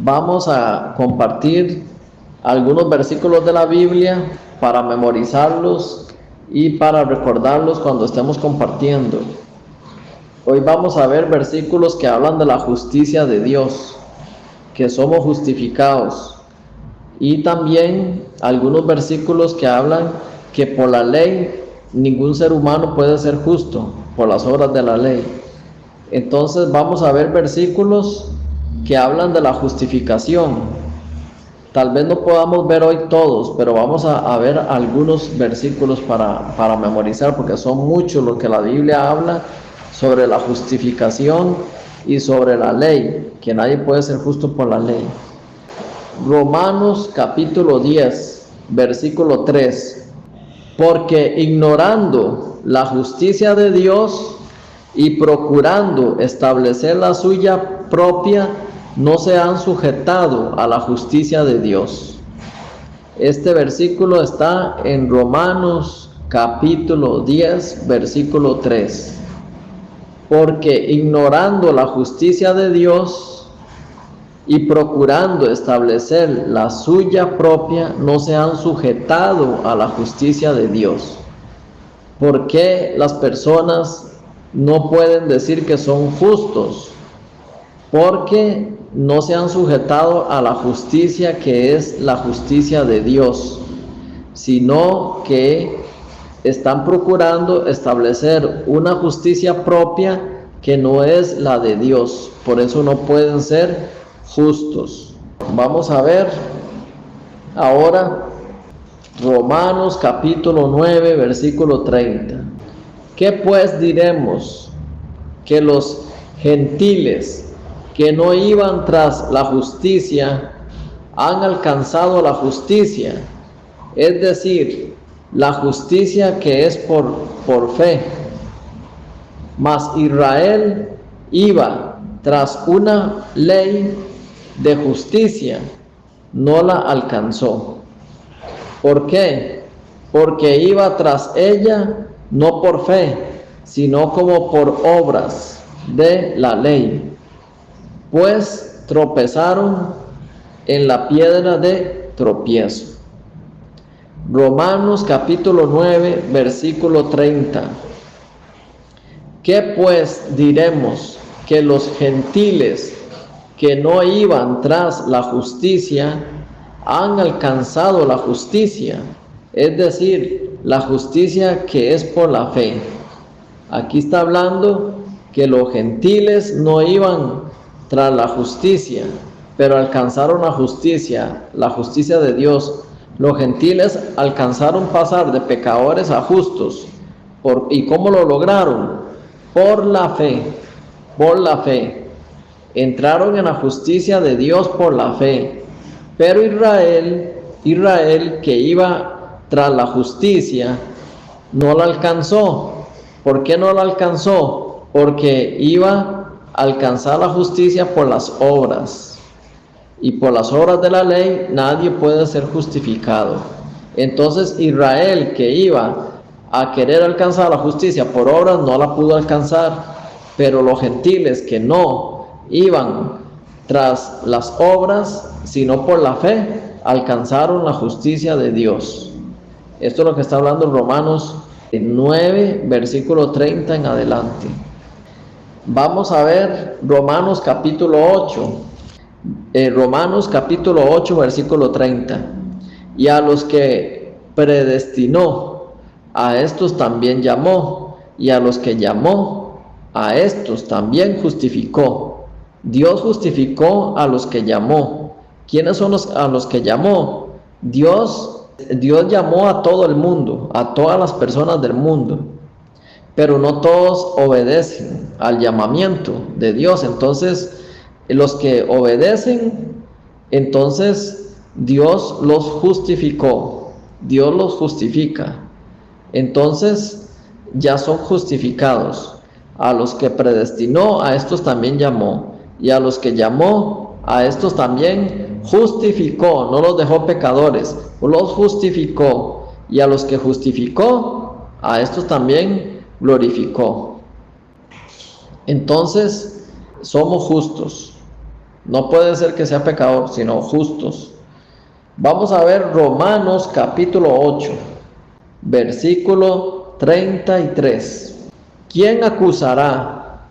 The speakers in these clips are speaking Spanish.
vamos a compartir algunos versículos de la Biblia para memorizarlos y para recordarlos cuando estemos compartiendo. Hoy vamos a ver versículos que hablan de la justicia de Dios, que somos justificados, y también algunos versículos que hablan que por la ley ningún ser humano puede ser justo por las obras de la ley. Entonces vamos a ver versículos que hablan de la justificación. Tal vez no podamos ver hoy todos, pero vamos a ver algunos versículos para memorizar, porque son muchos los que la Biblia habla sobre la justificación y sobre la ley, que nadie puede ser justo por la ley. Romanos capítulo 10, versículo 3. Porque ignorando la justicia de Dios y procurando establecer la suya propia, no se han sujetado a la justicia de Dios. Este versículo está en Romanos capítulo 10, versículo 3. Porque ignorando la justicia de Dios y procurando establecer la suya propia, no se han sujetado a la justicia de Dios. ¿Por qué las personas no pueden decir que son justos? Porque no se han sujetado a la justicia que es la justicia de Dios, sino que están procurando establecer una justicia propia que no es la de Dios. Por eso no pueden ser justos. Vamos a ver ahora Romanos capítulo 9, versículo 30. ¿Qué pues diremos? Que los gentiles que no iban tras la justicia han alcanzado la justicia, es decir, la justicia que es por fe. Mas Israel iba tras una ley de justicia, no la alcanzó. ¿Por qué? Porque iba tras ella no por fe, sino como por obras de la ley. Pues tropezaron en la piedra de tropiezo. Romanos capítulo 9, versículo 30. ¿Qué pues diremos? Que los gentiles que no iban tras la justicia han alcanzado la justicia, es decir, la justicia que es por la fe. Aquí está hablando que los gentiles no iban tras la justicia, pero alcanzaron la justicia de Dios. Los gentiles alcanzaron pasar de pecadores a justos. ¿Y cómo lo lograron? Por la fe, por la fe. Entraron en la justicia de Dios por la fe. Pero Israel que iba tras la justicia, no la alcanzó. ¿Por qué no la alcanzó? Porque iba a alcanzar la justicia por las obras. Y por las obras de la ley nadie puede ser justificado. Entonces Israel que iba a querer alcanzar la justicia por obras no la pudo alcanzar. Pero los gentiles que no iban tras las obras, sino por la fe, alcanzaron la justicia de Dios. Esto es lo que está hablando en Romanos 9, versículo 30 en adelante. Vamos a ver Romanos capítulo 8. Romanos capítulo 8, versículo 30. Y a los que predestinó, a estos también llamó. Y a los que llamó, a estos también justificó. Dios justificó a los que llamó. ¿Quiénes son a los que llamó? Dios llamó a todo el mundo, a todas las personas del mundo, pero no todos obedecen al llamamiento de Dios. Entonces, los que obedecen, entonces Dios los justificó, Dios los justifica. Entonces, ya son justificados. A los que predestinó, a estos también llamó. Y a los que llamó, a estos también justificó. No los dejó pecadores, los justificó. Y a los que justificó, a estos también glorificó. Entonces, somos justos. No puede ser que sea pecador, sino justos. Vamos a ver Romanos capítulo 8, versículo 33. ¿Quién acusará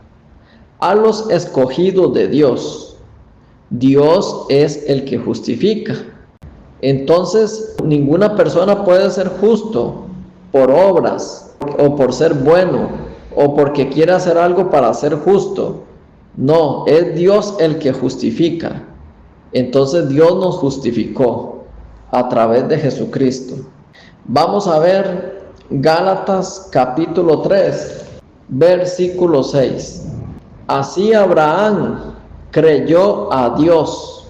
a los escogidos de Dios? Dios es el que justifica. Entonces, ninguna persona puede ser justo por obras o por ser bueno o porque quiera hacer algo para ser justo. No, es Dios el que justifica. Entonces Dios nos justificó a través de Jesucristo. Vamos a ver Gálatas capítulo 3, versículo 6. Así Abraham creyó a Dios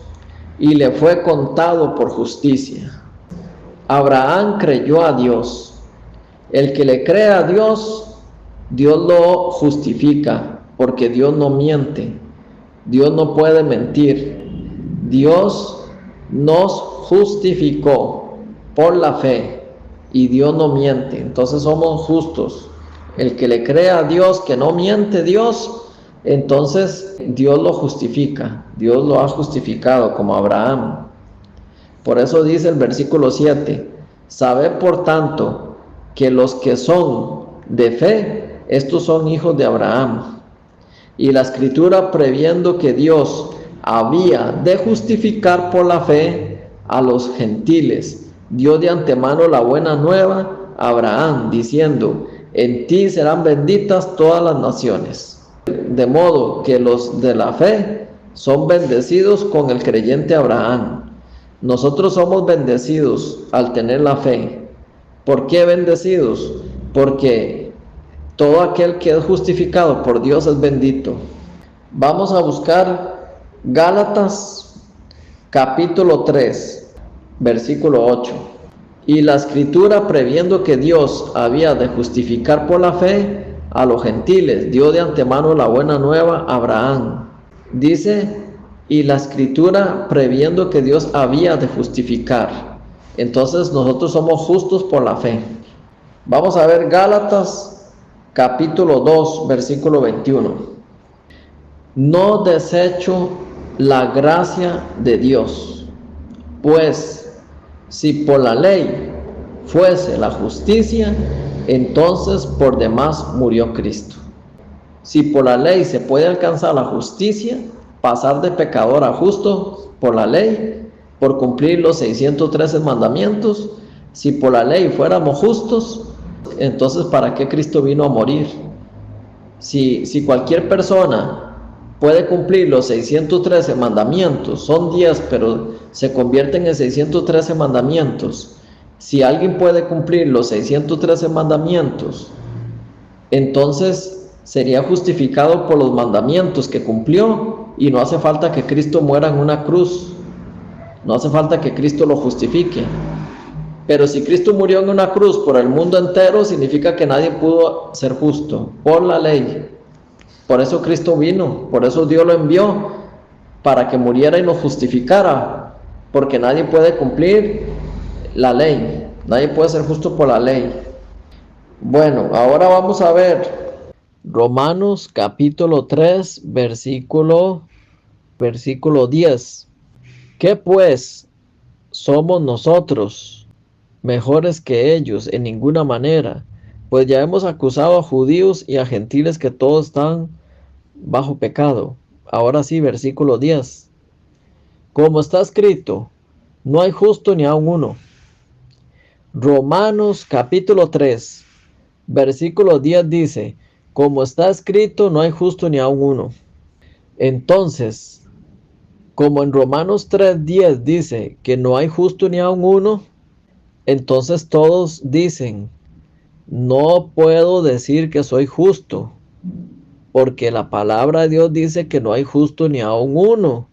y le fue contado por justicia. Abraham creyó a Dios. El que le cree a Dios, Dios lo justifica, porque Dios no miente. Dios no puede mentir. Dios nos justificó por la fe y Dios no miente. Entonces somos justos. El que le cree a Dios, que no miente Dios, entonces Dios lo justifica. Dios lo ha justificado como Abraham. Por eso dice el versículo 7, sabed por tanto que los que son de fe, estos son hijos de Abraham. Y la escritura, previendo que Dios había de justificar por la fe a los gentiles, dio de antemano la buena nueva a Abraham, diciendo, en ti serán benditas todas las naciones. De modo que los de la fe son bendecidos con el creyente Abraham. Nosotros somos bendecidos al tener la fe. ¿Por qué bendecidos? Porque todo aquel que es justificado por Dios es bendito. Vamos a buscar Gálatas capítulo 3, versículo 8. Y la escritura, previendo que Dios había de justificar por la fe a los gentiles, dio de antemano la buena nueva a Abraham. Dice, y la escritura, previendo que Dios había de justificar. Entonces nosotros somos justos por la fe. Vamos a ver Gálatas capítulo 2, versículo 21. No desecho la gracia de Dios, pues si por la ley fuese la justicia, entonces por demás murió Cristo. Si por la ley se puede alcanzar la justicia, pasar de pecador a justo por la ley, por cumplir los 613 mandamientos, si por la ley fuéramos justos, entonces ¿para qué Cristo vino a morir? Si cualquier persona puede cumplir los 613 mandamientos, son 10, pero se convierten en 613 mandamientos. Si alguien puede cumplir los 613 mandamientos, entonces sería justificado por los mandamientos que cumplió y no hace falta que Cristo muera en una cruz. No hace falta que Cristo lo justifique. Pero si Cristo murió en una cruz por el mundo entero, significa que nadie pudo ser justo por la ley. Por eso Cristo vino, por eso Dios lo envió, para que muriera y nos justificara, porque nadie puede cumplir la ley, nadie puede ser justo por la ley. Bueno, ahora vamos a ver Romanos capítulo 3, versículo 10. ¿Qué pues somos nosotros mejores que ellos? En ninguna manera, pues ya hemos acusado a judíos y a gentiles que todos están bajo pecado. Ahora sí, versículo 10. Como está escrito, no hay justo ni aun uno. Romanos capítulo 3, versículo 10 dice, como está escrito, no hay justo ni aun uno. Entonces, como en Romanos 3:10 dice que no hay justo ni aun uno, entonces todos dicen, no puedo decir que soy justo, porque la palabra de Dios dice que no hay justo ni aun uno.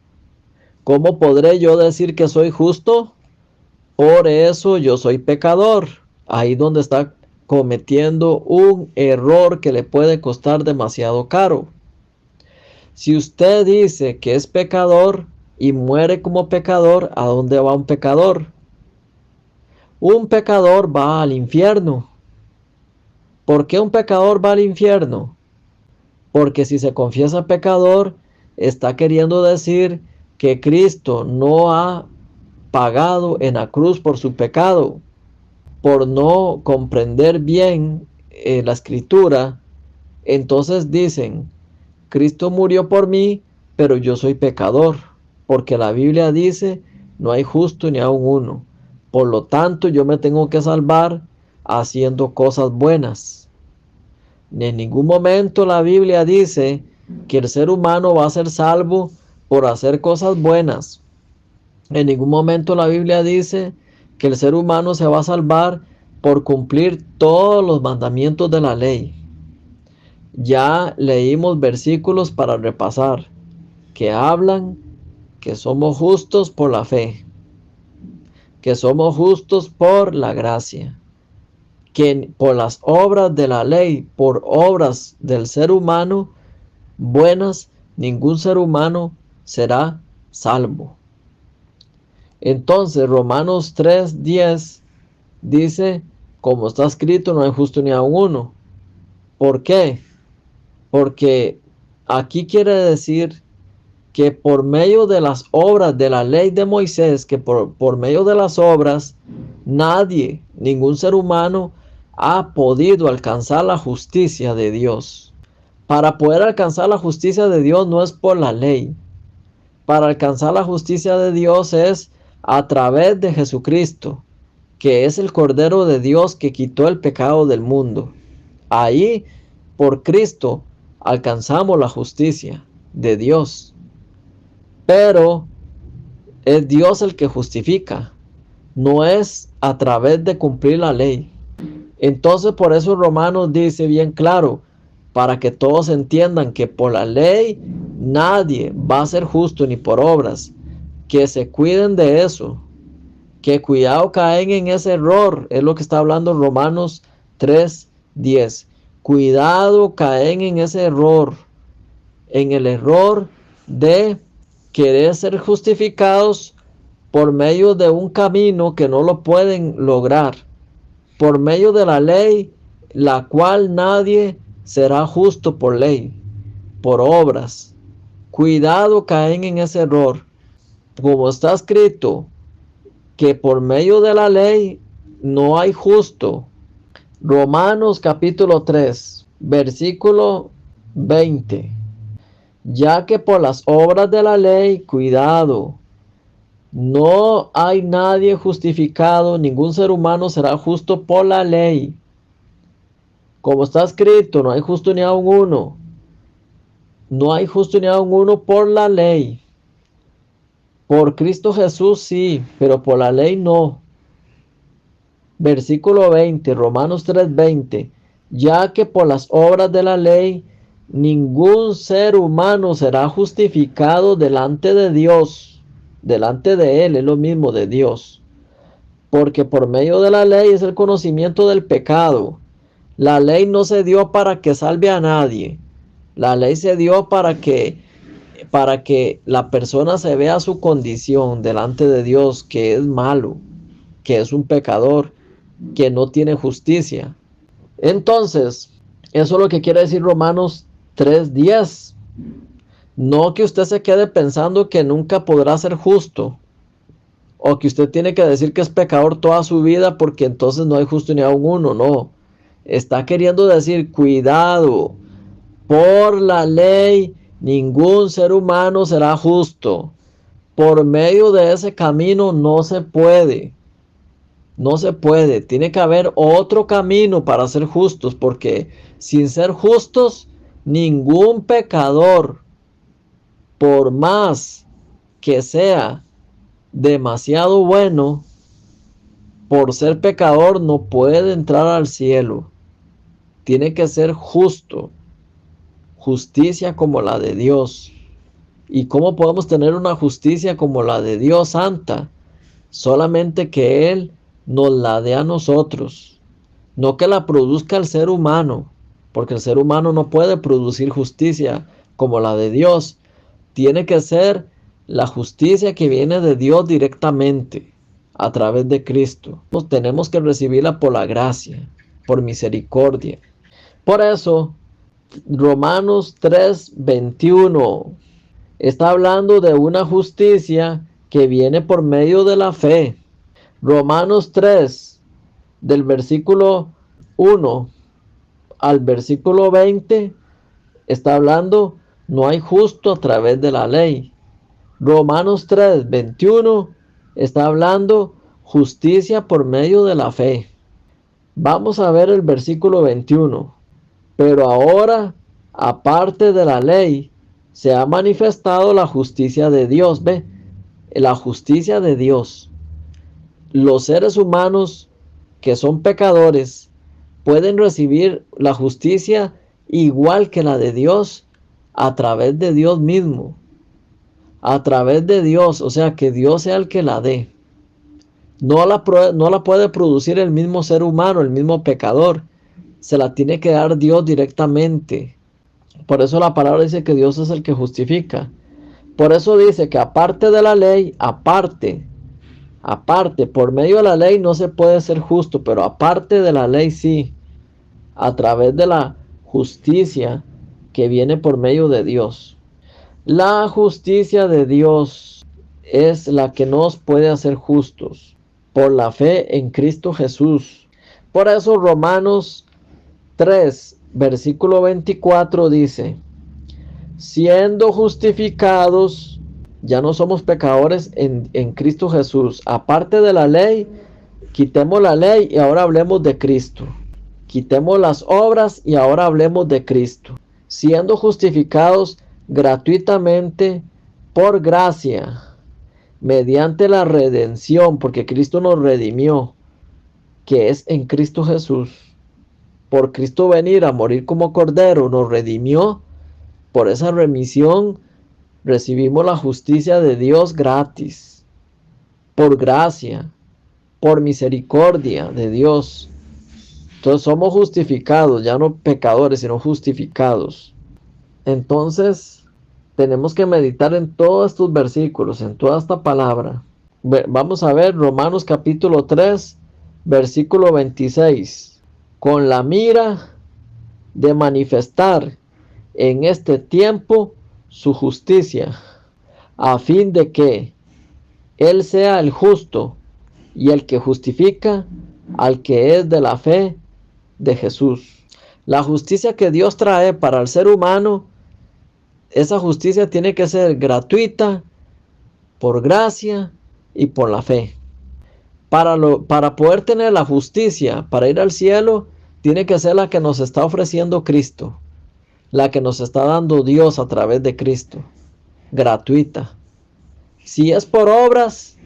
¿Cómo podré yo decir que soy justo? Por eso yo soy pecador. Ahí donde está cometiendo un error que le puede costar demasiado caro. Si usted dice que es pecador y muere como pecador, ¿a dónde va un pecador? Un pecador va al infierno. ¿Por qué un pecador va al infierno? Porque si se confiesa pecador, está queriendo decir que Cristo no ha pagado en la cruz por su pecado, por no comprender bien la escritura, entonces dicen, Cristo murió por mí, pero yo soy pecador, porque la Biblia dice, no hay justo ni aun uno. Por lo tanto, yo me tengo que salvar haciendo cosas buenas. En ningún momento la Biblia dice que el ser humano va a ser salvo por hacer cosas buenas. En ningún momento la Biblia dice que el ser humano se va a salvar por cumplir todos los mandamientos de la ley. Ya leímos versículos para repasar que hablan que somos justos por la fe, que somos justos por la gracia, que por las obras de la ley, por obras del ser humano buenas, ningún ser humano será salvo. Entonces Romanos 3:10 dice, como está escrito, no hay justo ni aun uno. ¿Por qué? Porque aquí quiere decir que por medio de las obras de la ley de Moisés, que por medio de las obras, nadie, ningún ser humano ha podido alcanzar la justicia de Dios. Para poder alcanzar la justicia de Dios no es por la ley. Para alcanzar la justicia de Dios es a través de Jesucristo, que es el Cordero de Dios que quitó el pecado del mundo. Ahí, por Cristo, alcanzamos la justicia de Dios. Pero es Dios el que justifica, no es a través de cumplir la ley. Entonces por eso Romanos dice bien claro, para que todos entiendan que por la ley nadie va a ser justo ni por obras, que se cuiden de eso, que cuidado caen en ese error, es lo que está hablando Romanos 3:10. Cuidado caen en ese error, en el error de querer ser justificados por medio de un camino que no lo pueden lograr, por medio de la ley, la cual nadie será justo por ley, por obras. Cuidado caen en ese error, como está escrito, que por medio de la ley no hay justo. Romanos capítulo 3, versículo 20. Ya que por las obras de la ley, cuidado, no hay nadie justificado, ningún ser humano será justo por la ley. Como está escrito, no hay justo ni aun uno. No hay justo ni aun uno por la ley. Por Cristo Jesús sí, pero por la ley no. Versículo 20, Romanos 3:20. Ya que por las obras de la ley, ningún ser humano será justificado delante de Dios. Delante de Él es lo mismo de Dios. Porque por medio de la ley es el conocimiento del pecado. La ley no se dio para que salve a nadie. La ley se dio para que la persona se vea su condición delante de Dios, que es malo, que es un pecador, que no tiene justicia. Entonces, eso es lo que quiere decir Romanos 3:10. No que usted se quede pensando que nunca podrá ser justo, o que usted tiene que decir que es pecador toda su vida porque entonces no hay justo ni aun uno. No, está queriendo decir, cuidado, por la ley ningún ser humano será justo. Por medio de ese camino no se puede. No se puede. Tiene que haber otro camino para ser justos, porque sin ser justos, ningún pecador, por más que sea demasiado bueno, por ser pecador no puede entrar al cielo. Tiene que ser justo. Justicia como la de Dios. ¿Y cómo podemos tener una justicia como la de Dios santa? Solamente que Él nos la dé a nosotros. No que la produzca el ser humano, porque el ser humano no puede producir justicia como la de Dios. Tiene que ser la justicia que viene de Dios directamente, a través de Cristo. Tenemos que recibirla por la gracia, por misericordia. Por eso, Romanos 3:21 Está hablando de una justicia que viene por medio de la fe. Romanos 3, del versículo 1 al versículo 20, está hablando, no hay justo a través de la ley. Romanos 3, 21, está hablando justicia por medio de la fe. Vamos a ver el versículo 21. Pero ahora, aparte de la ley, se ha manifestado la justicia de Dios. ¿Ve? La justicia de Dios. Los seres humanos que son pecadores pueden recibir la justicia igual que la de Dios a través de Dios mismo. A través de Dios, o sea, que Dios sea el que la dé. No la puede producir el mismo ser humano, el mismo pecador. Se la tiene que dar Dios directamente. Por eso la palabra dice que Dios es el que justifica. Por eso dice que aparte de la ley, aparte, por medio de la ley no se puede ser justo, pero aparte de la ley sí, a través de la justicia que viene por medio de Dios. La justicia de Dios es la que nos puede hacer justos por la fe en Cristo Jesús. Por eso Romanos 3, versículo 24 dice, siendo justificados, ya no somos pecadores en Cristo Jesús. Aparte de la ley, quitemos la ley y ahora hablemos de Cristo. Quitemos las obras y ahora hablemos de Cristo. Siendo justificados gratuitamente por gracia, mediante la redención, porque Cristo nos redimió, que es en Cristo Jesús. Por Cristo venir a morir como cordero, nos redimió. Por esa remisión recibimos la justicia de Dios gratis, por gracia, por misericordia de Dios. Entonces somos justificados, ya no pecadores, sino justificados. Entonces tenemos que meditar en todos estos versículos, en toda esta palabra. Vamos a ver Romanos capítulo 3, versículo 26. Con la mira de manifestar en este tiempo su justicia, a fin de que Él sea el justo y el que justifica al que es de la fe de Jesús. La justicia que Dios trae para el ser humano, esa justicia tiene que ser gratuita, por gracia y por la fe. Para poder tener la justicia, para ir al cielo, tiene que ser la que nos está ofreciendo Cristo, la que nos está dando Dios a través de Cristo, gratuita. Si es por obras,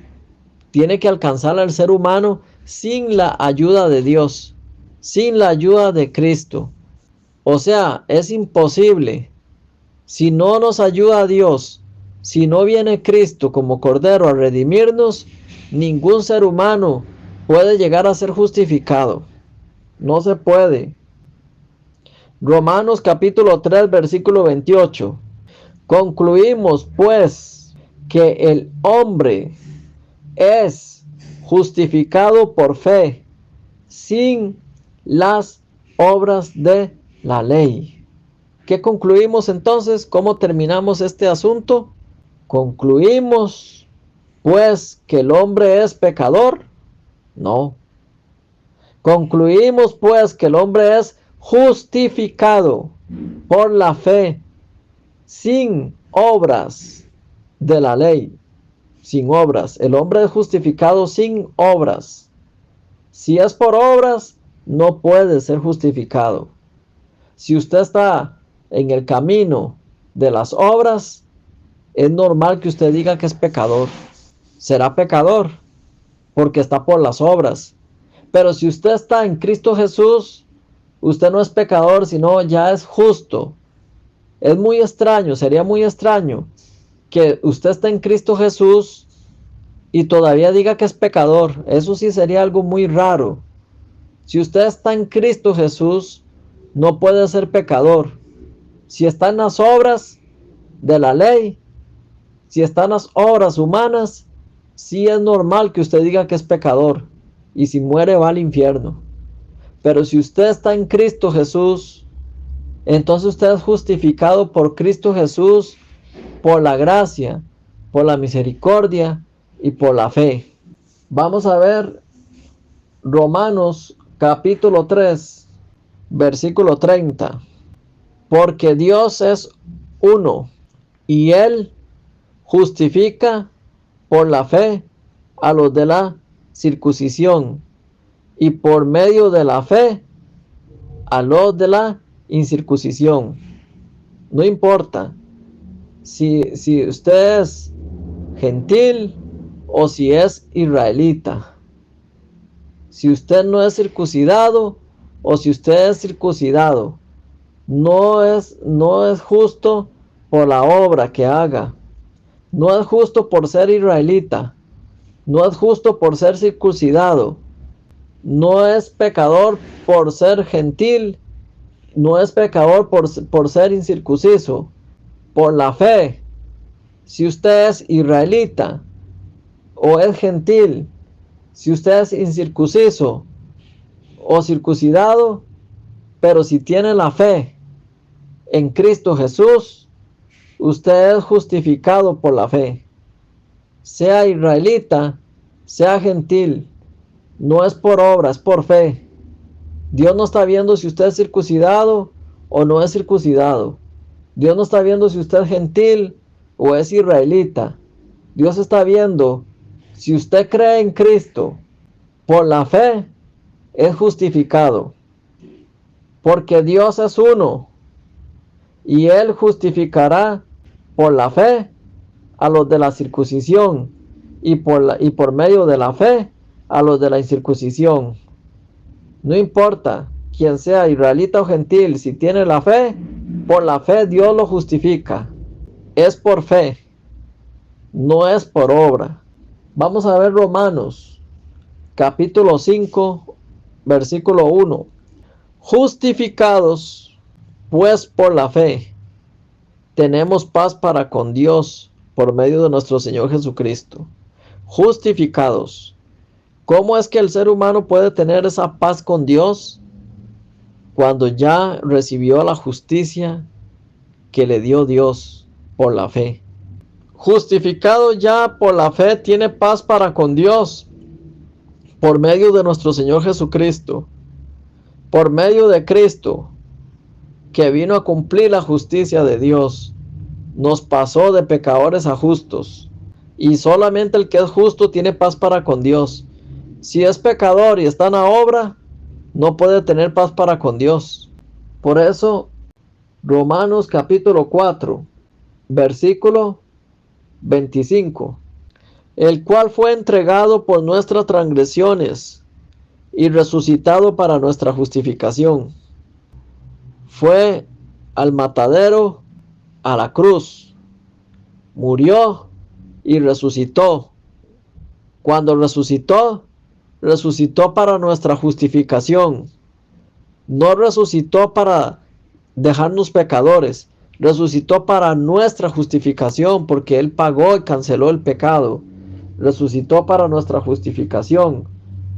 tiene que alcanzar al ser humano sin la ayuda de Dios, sin la ayuda de Cristo. O sea, es imposible. Si no nos ayuda Dios, si no viene Cristo como Cordero a redimirnos, ningún ser humano puede llegar a ser justificado. No se puede. Romanos capítulo 3, versículo 28. Concluimos pues que el hombre es justificado por fe, sin las obras de la ley. ¿Qué concluimos entonces? ¿Cómo terminamos este asunto? Concluimos pues que el hombre es pecador. No. Concluimos pues que el hombre es justificado por la fe, sin obras de la ley. Sin obras. El hombre es justificado sin obras. Si es por obras, no puede ser justificado. Si usted está en el camino de las obras, es normal que usted diga que es pecador. Será pecador porque está por las obras. Pero si usted está en Cristo Jesús, usted no es pecador, sino ya es justo. Es muy extraño, sería muy extraño que usted esté en Cristo Jesús y todavía diga que es pecador. Eso sí sería algo muy raro. Si usted está en Cristo Jesús, no puede ser pecador. Si está en las obras de la ley, si está en las obras humanas, sí es normal que usted diga que es pecador. Y si muere va al infierno. Pero si usted está en Cristo Jesús, entonces usted es justificado por Cristo Jesús por la gracia, por la misericordia y por la fe. Vamos a ver Romanos capítulo 3, versículo 30. Porque Dios es uno y Él justifica por la fe a los de la circuncisión y por medio de la fe a los de la incircuncisión. No importa si usted es gentil o si es israelita. Si usted no es circuncidado o si usted es circuncidado, no es justo por la obra que haga. No es justo por ser israelita. No es justo por ser circuncidado. No es pecador por ser gentil. No es pecador por ser incircunciso. Por la fe. Si usted es israelita o es gentil, si usted es incircunciso o circuncidado, pero si tiene la fe en Cristo Jesús, usted es justificado por la fe. Sea israelita, sea gentil, no es por obra, es por fe. Dios no está viendo si usted es circuncidado o no es circuncidado. Dios no está viendo si usted es gentil o es israelita. Dios está viendo si usted cree en Cristo por la fe, es justificado. Porque Dios es uno y Él justificará por la fe a los de la circuncisión y por medio de la fe a los de la incircuncisión. No importa quién sea, israelita o gentil, si tiene la fe, por la fe Dios lo justifica. Es por fe, no es por obra. Vamos a ver Romanos, capítulo 5, versículo 1. Justificados, pues por la fe, tenemos paz para con Dios por medio de nuestro Señor Jesucristo. Justificados. ¿Cómo es que el ser humano puede tener esa paz con Dios? Cuando ya recibió la justicia que le dio Dios por la fe. Justificado ya por la fe, tiene paz para con Dios por medio de nuestro Señor Jesucristo. Por medio de Cristo, que vino a cumplir la justicia de Dios, nos pasó de pecadores a justos. Y solamente el que es justo tiene paz para con Dios. Si es pecador y está en la obra, no puede tener paz para con Dios. Por eso, Romanos capítulo 4, versículo 25. El cual fue entregado por nuestras transgresiones y resucitado para nuestra justificación. Fue al matadero, a la cruz, murió y resucitó. Cuando resucitó, resucitó para nuestra justificación. No resucitó para dejarnos pecadores, resucitó para nuestra justificación, porque Él pagó y canceló el pecado. Resucitó para nuestra justificación.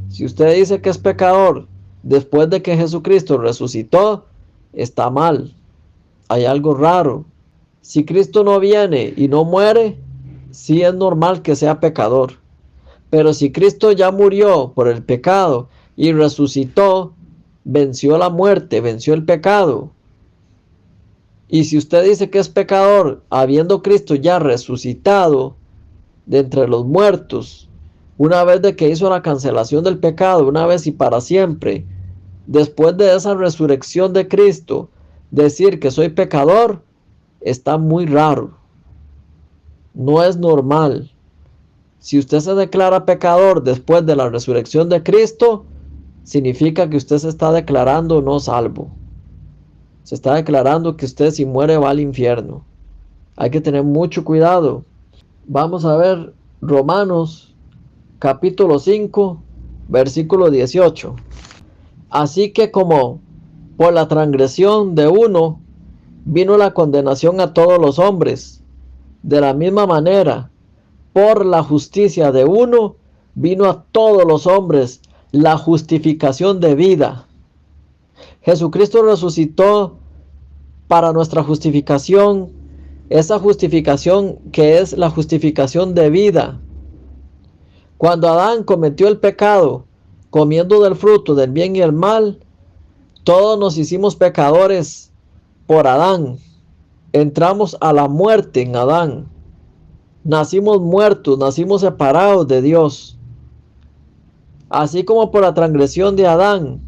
Si usted dice que es pecador después de que Jesucristo resucitó, está mal. Hay algo raro. Si Cristo no viene y no muere, sí es normal que sea pecador. Pero si Cristo ya murió por el pecado y resucitó, venció la muerte, venció el pecado. Y si usted dice que es pecador, habiendo Cristo ya resucitado de entre los muertos, una vez de que hizo la cancelación del pecado, una vez y para siempre, después de esa resurrección de Cristo, decir que soy pecador, está muy raro. No es normal. Si usted se declara pecador después de la resurrección de Cristo, significa que usted se está declarando no salvo. Se está declarando que usted si muere va al infierno. Hay que tener mucho cuidado. Vamos a ver Romanos capítulo 5, versículo 18. Así que como por la transgresión de uno vino la condenación a todos los hombres, de la misma manera, por la justicia de uno vino a todos los hombres la justificación de vida. Jesucristo resucitó para nuestra justificación esa justificación que es la justificación de vida. Cuando Adán cometió el pecado, comiendo del fruto del bien y el mal, todos nos hicimos pecadores por Adán. Entramos a la muerte en Adán. Nacimos muertos, nacimos separados de Dios. Así como por la transgresión de Adán,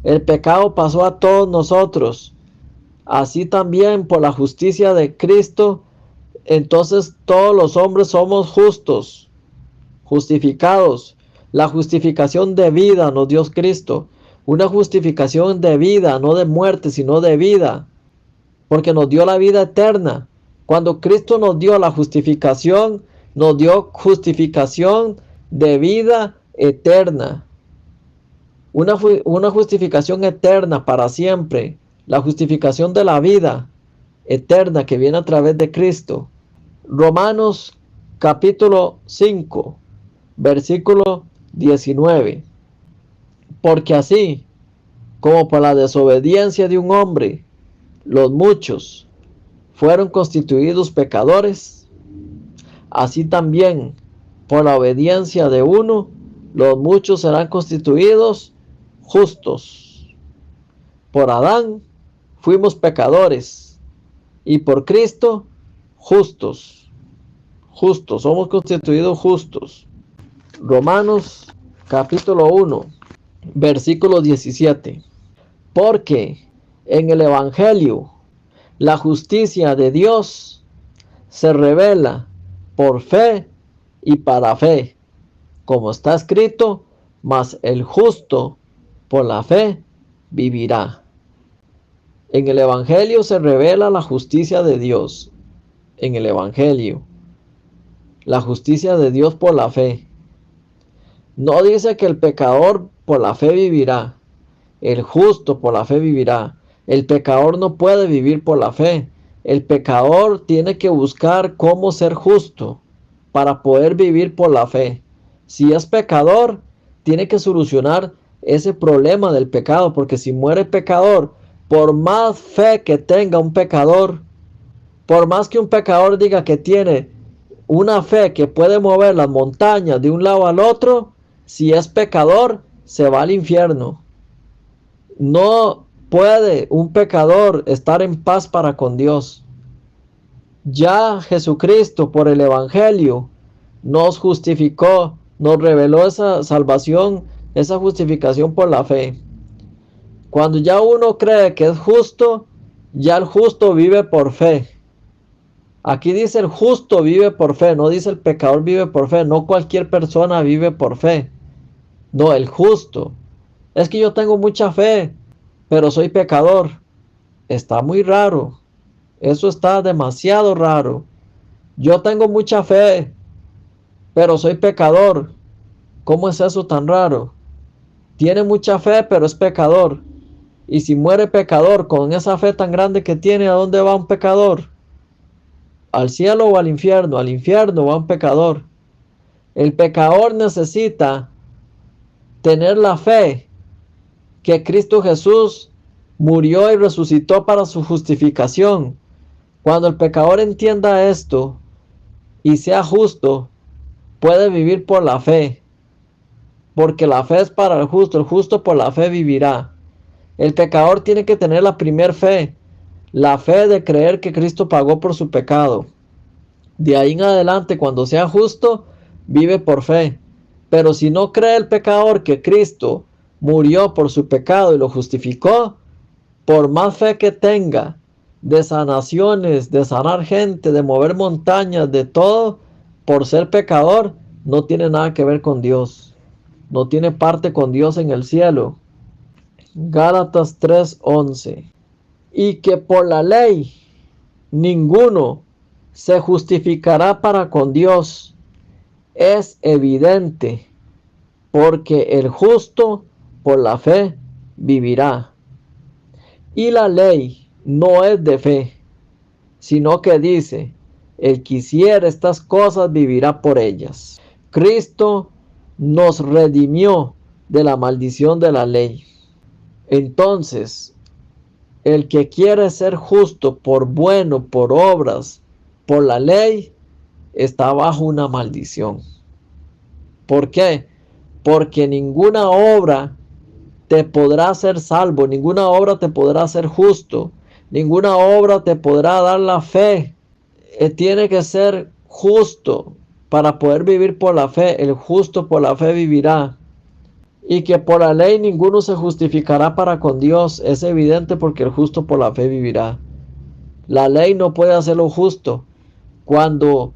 el pecado pasó a todos nosotros. Así también por la justicia de Cristo, entonces todos los hombres somos justos, justificados. La justificación de vida nos dio Cristo. Una justificación de vida, no de muerte, sino de vida. Porque nos dio la vida eterna. Cuando Cristo nos dio la justificación, nos dio justificación de vida eterna. Una justificación eterna para siempre. La justificación de la vida eterna que viene a través de Cristo. Romanos capítulo 5, versículo 19. Porque así como por la desobediencia de un hombre, los muchos fueron constituidos pecadores, así también por la obediencia de uno, los muchos serán constituidos justos. Por Adán fuimos pecadores y por Cristo justos. Justos, somos constituidos justos. Romanos capítulo 1, versículo 17. Porque en el Evangelio la justicia de Dios se revela por fe y para fe, como está escrito, mas el justo por la fe vivirá. En el Evangelio se revela la justicia de Dios. En el Evangelio, la justicia de Dios por la fe. No dice que el pecador por la fe vivirá. El justo por la fe vivirá. El pecador no puede vivir por la fe. El pecador tiene que buscar cómo ser justo para poder vivir por la fe. Si es pecador, tiene que solucionar ese problema del pecado, porque si muere pecador, por más fe que tenga un pecador, por más que un pecador diga que tiene una fe que puede mover las montañas de un lado al otro, si es pecador, se va al infierno. No puede un pecador estar en paz para con Dios. Ya Jesucristo por el Evangelio nos justificó, nos reveló esa salvación, esa justificación por la fe. Cuando ya uno cree que es justo, ya el justo vive por fe. Aquí dice el justo vive por fe, no dice el pecador vive por fe. No cualquier persona vive por fe. No, el justo. Es que yo tengo mucha fe, pero soy pecador. Está muy raro. Eso está demasiado raro. Yo tengo mucha fe, pero soy pecador. ¿Cómo es eso tan raro? Tiene mucha fe, pero es pecador. Y si muere pecador con esa fe tan grande que tiene, ¿a dónde va un pecador? ¿Al cielo o al infierno? Al infierno va un pecador. El pecador necesita tener la fe que Cristo Jesús murió y resucitó para su justificación. Cuando el pecador entienda esto y sea justo, puede vivir por la fe, porque la fe es para el justo por la fe vivirá. El pecador tiene que tener la primer fe, la fe de creer que Cristo pagó por su pecado. De ahí en adelante, cuando sea justo, vive por fe. Pero si no cree el pecador que Cristo murió por su pecado y lo justificó, por más fe que tenga, de sanaciones, de sanar gente, de mover montañas, de todo, por ser pecador, no tiene nada que ver con Dios. No tiene parte con Dios en el cielo. Gálatas 3:11. Y que por la ley ninguno se justificará para con Dios, es evidente, porque el justo por la fe vivirá. Y la ley no es de fe, sino que dice, el que hiciere estas cosas vivirá por ellas. Cristo nos redimió de la maldición de la ley. Entonces, el que quiere ser justo por bueno, por obras, por la ley está bajo una maldición. ¿Por qué? Porque ninguna obra te podrá hacer salvo, ninguna obra te podrá hacer justo, ninguna obra te podrá dar la fe. Tiene que ser justo para poder vivir por la fe. El justo por la fe vivirá. Y que por la ley ninguno se justificará para con Dios. Es evidente porque el justo por la fe vivirá. La ley no puede hacer lo justo. Cuando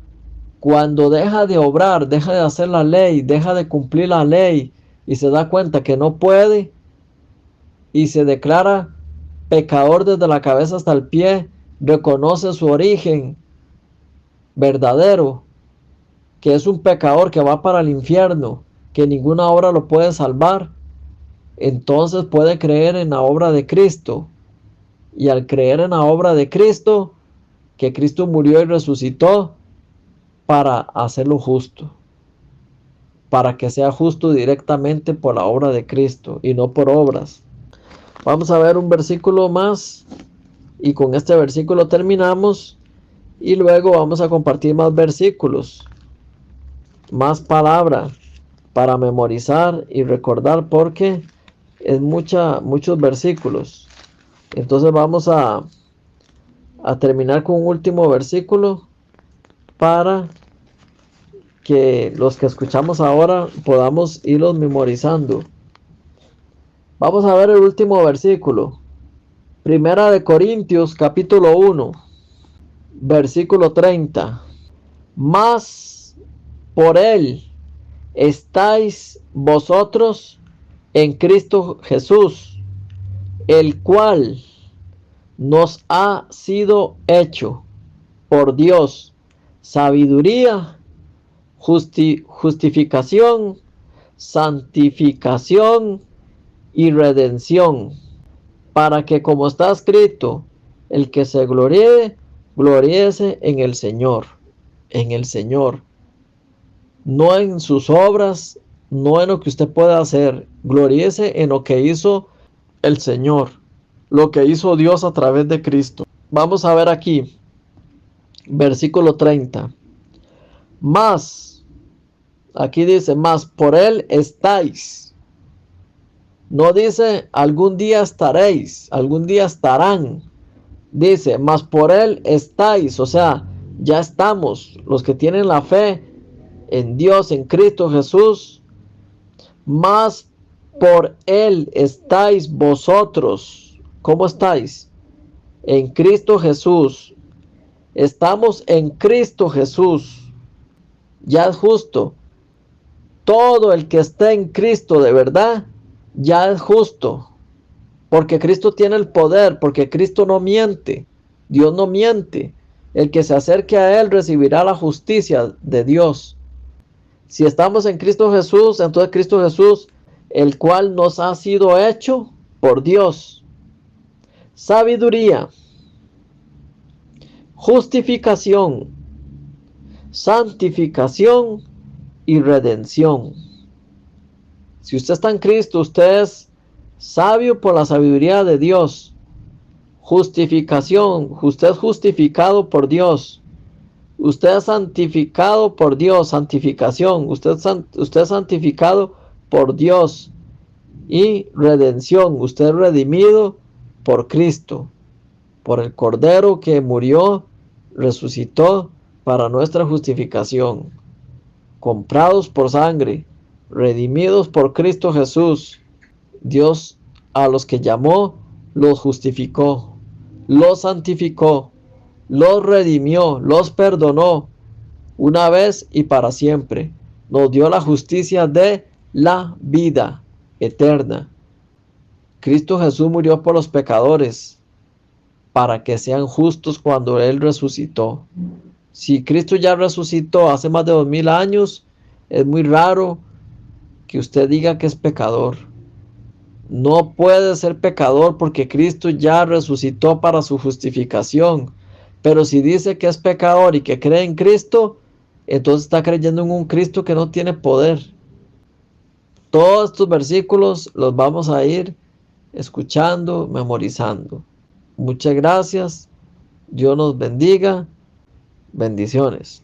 deja de obrar, deja de hacer la ley, deja de cumplir la ley y se da cuenta que no puede y se declara pecador desde la cabeza hasta el pie, reconoce su origen verdadero, que es un pecador que va para el infierno, que ninguna obra lo puede salvar, entonces puede creer en la obra de Cristo. Y al creer en la obra de Cristo, que Cristo murió y resucitó para hacerlo justo, para que sea justo directamente por la obra de Cristo y no por obras. Vamos a ver un versículo más y con este versículo terminamos y luego vamos a compartir más versículos, más palabra para memorizar y recordar porque es muchos versículos. Entonces vamos a terminar con un último versículo para que los que escuchamos ahora podamos irlos memorizando. Vamos a ver el último versículo. Primera de Corintios capítulo 1, versículo 30. Mas por él estáis vosotros en Cristo Jesús, el cual nos ha sido hecho por Dios sabiduría, justificación, santificación y redención, para que como está escrito, el que se gloríe, gloríese en el Señor, no en sus obras, no en lo que usted pueda hacer, gloríese en lo que hizo el Señor, lo que hizo Dios a través de Cristo. Vamos a ver aquí, versículo 30. Más, aquí dice, más por él estáis. No dice algún día estaréis, algún día estarán. Dice, mas por él estáis, o sea, ya estamos, los que tienen la fe en Dios, en Cristo Jesús, mas por él estáis vosotros. ¿Cómo estáis? En Cristo Jesús. Estamos en Cristo Jesús. Ya es justo. Todo el que esté en Cristo de verdad, ya es justo. Porque Cristo tiene el poder, porque Cristo no miente. Dios no miente. El que se acerque a Él recibirá la justicia de Dios. Si estamos en Cristo Jesús, entonces Cristo Jesús, el cual nos ha sido hecho por Dios. Sabiduría, justificación, santificación y redención. Si usted está en Cristo, usted es sabio por la sabiduría de Dios. Justificación, usted es justificado por Dios. Usted es santificado por Dios, santificación. Usted es santificado por Dios. Y redención, usted es redimido por Cristo, por el Cordero que murió, resucitó para nuestra justificación. Comprados por sangre, redimidos por Cristo Jesús. Dios a los que llamó, los justificó, los santificó, los redimió, los perdonó, una vez y para siempre. Nos dio la justicia de la vida eterna. Cristo Jesús murió por los pecadores, para que sean justos cuando Él resucitó. Si Cristo ya resucitó hace más de 2000 años, es muy raro que usted diga que es pecador. No puede ser pecador porque Cristo ya resucitó para su justificación. Pero si dice que es pecador y que cree en Cristo, entonces está creyendo en un Cristo que no tiene poder. Todos estos versículos los vamos a ir escuchando, memorizando. Muchas gracias. Dios nos bendiga. Bendiciones.